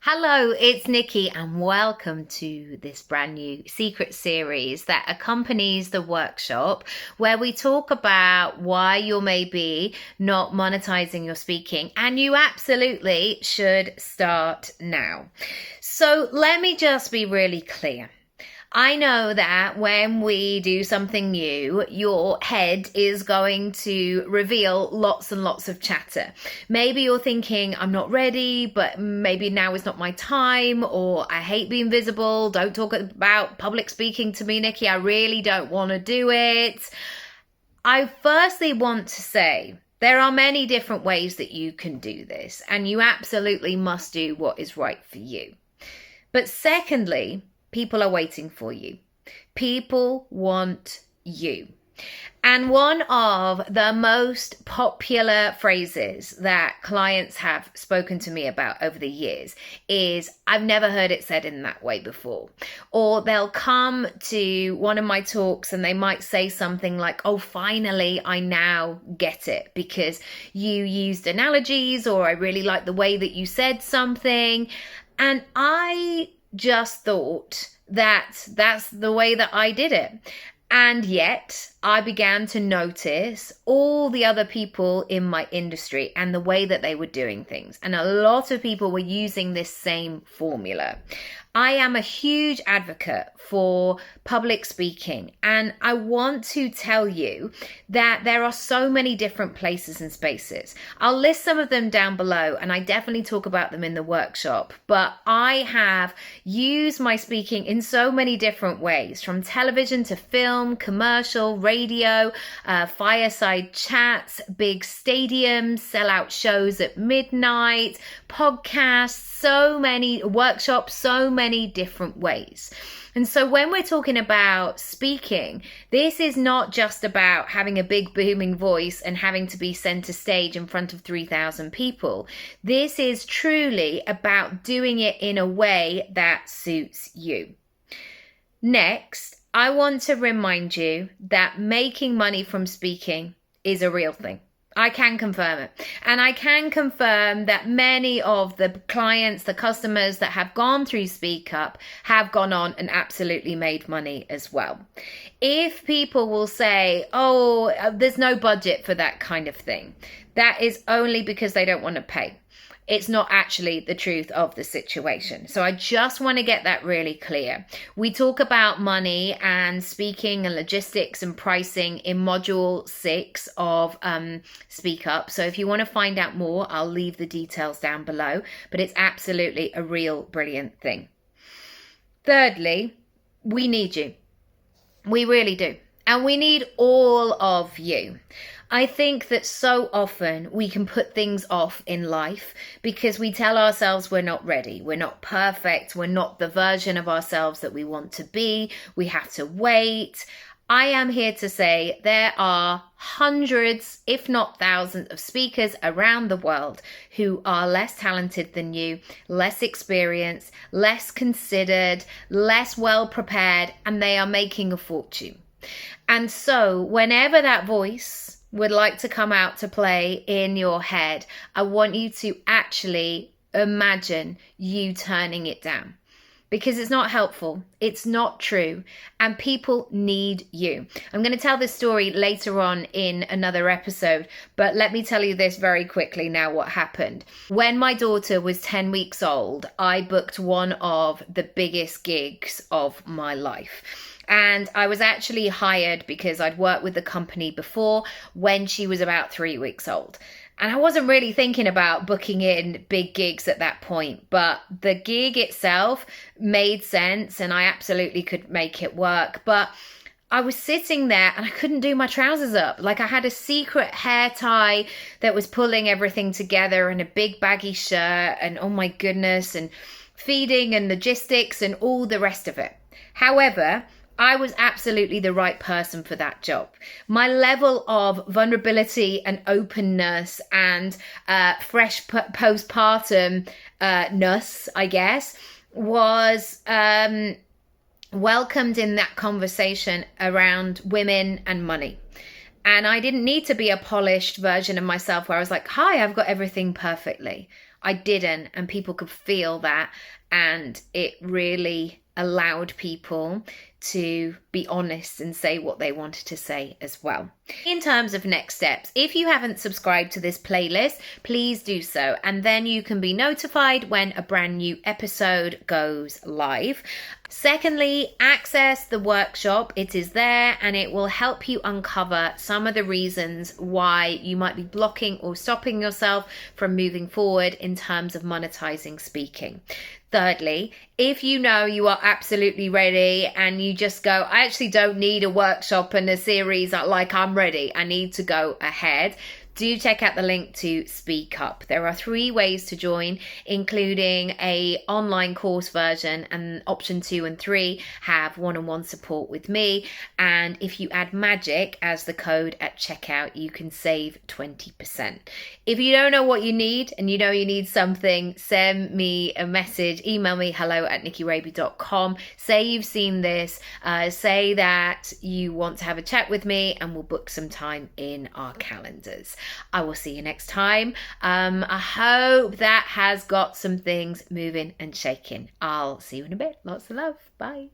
Hello, it's Nikki, and welcome to this brand new secret series that accompanies the workshop where we talk about why you're maybe not monetizing your speaking, and you absolutely should start now. So let me just be really clear. I know that when we do something new, your head is going to reveal lots and lots of chatter. Maybe you're thinking, I'm not ready, but maybe now is not my time, or I hate being visible. Don't talk about public speaking to me, Nikki. I really don't want to do it. I firstly want to say, there are many different ways that you can do this, and you absolutely must do what is right for you. But secondly, people are waiting for you. People want you. And one of the most popular phrases that clients have spoken to me about over the years is, I've never heard it said in that way before. Or they'll come to one of my talks and they might say something like, oh, finally, I now get it because you used analogies, or I really like the way that you said something. And I just thought that that's the way that I did it. And yet I began to notice all the other people in my industry and the way that they were doing things. And a lot of people were using this same formula. I am a huge advocate for public speaking, and I want to tell you that there are so many different places and spaces. I'll list some of them down below, and I definitely talk about them in the workshop, but I have used my speaking in so many different ways, from television to film, commercial, radio, fireside chats, big stadiums, sellout shows at midnight, podcasts, so many workshops, so many different ways. And so when we're talking about speaking, this is not just about having a big booming voice and having to be center stage in front of 3,000 people. This is truly about doing it in a way that suits you. Next, I want to remind you that making money from speaking is a real thing. I can confirm it. And I can confirm that many of the clients, the customers that have gone through Speak Up have gone on and absolutely made money as well. If people will say, oh, there's no budget for that kind of thing, that is only because they don't want to pay. It's not actually the truth of the situation. So I just want to get that really clear. We talk about money and speaking and logistics and pricing in module 6 of Speak Up. So if you want to find out more, I'll leave the details down below, but it's absolutely a real brilliant thing. Thirdly, we need you. We really do. And we need all of you. I think that so often we can put things off in life because we tell ourselves we're not ready, we're not perfect, we're not the version of ourselves that we want to be, we have to wait. I am here to say there are hundreds, if not thousands, of speakers around the world who are less talented than you, less experienced, less considered, less well prepared, and they are making a fortune. And so whenever that voice would like to come out to play in your head, I want you to actually imagine you turning it down, because it's not helpful, it's not true, and people need you. I'm going to tell this story later on in another episode, but let me tell you this very quickly now what happened. When my daughter was 10 weeks old, I booked one of the biggest gigs of my life. And I was actually hired because I'd worked with the company before when she was about 3 weeks old. And I wasn't really thinking about booking in big gigs at that point, but the gig itself made sense and I absolutely could make it work. But I was sitting there and I couldn't do my trousers up. Like I had a secret hair tie that was pulling everything together and a big baggy shirt and oh my goodness, and feeding and logistics and all the rest of it. However, I was absolutely the right person for that job. My level of vulnerability and openness and fresh postpartum-ness, I guess, was welcomed in that conversation around women and money. And I didn't need to be a polished version of myself where I was like, hi, I've got everything perfectly. I didn't, and people could feel that, and it really allowed people to be honest and say what they wanted to say as well. In terms of next steps, if you haven't subscribed to this playlist, please do so, and then you can be notified when a brand new episode goes live. Secondly, access the workshop. It is there and it will help you uncover some of the reasons why you might be blocking or stopping yourself from moving forward in terms of monetizing speaking. Thirdly, if you know you are absolutely ready and you just go, I actually don't need a workshop and a series, like I'm ready, I need to go ahead, do check out the link to Speak Up. There are 3 ways to join, including a online course version, and option 2 and 3 have one-on-one support with me. And if you add magic as the code at checkout, you can save 20%. If you don't know what you need and you know you need something, send me a message, email me hello@nickyraby.com. Say you've seen this, say that you want to have a chat with me, and we'll book some time in our calendars. I will see you next time. I hope that has got some things moving and shaking. I'll see you in a bit. Lots of love. Bye.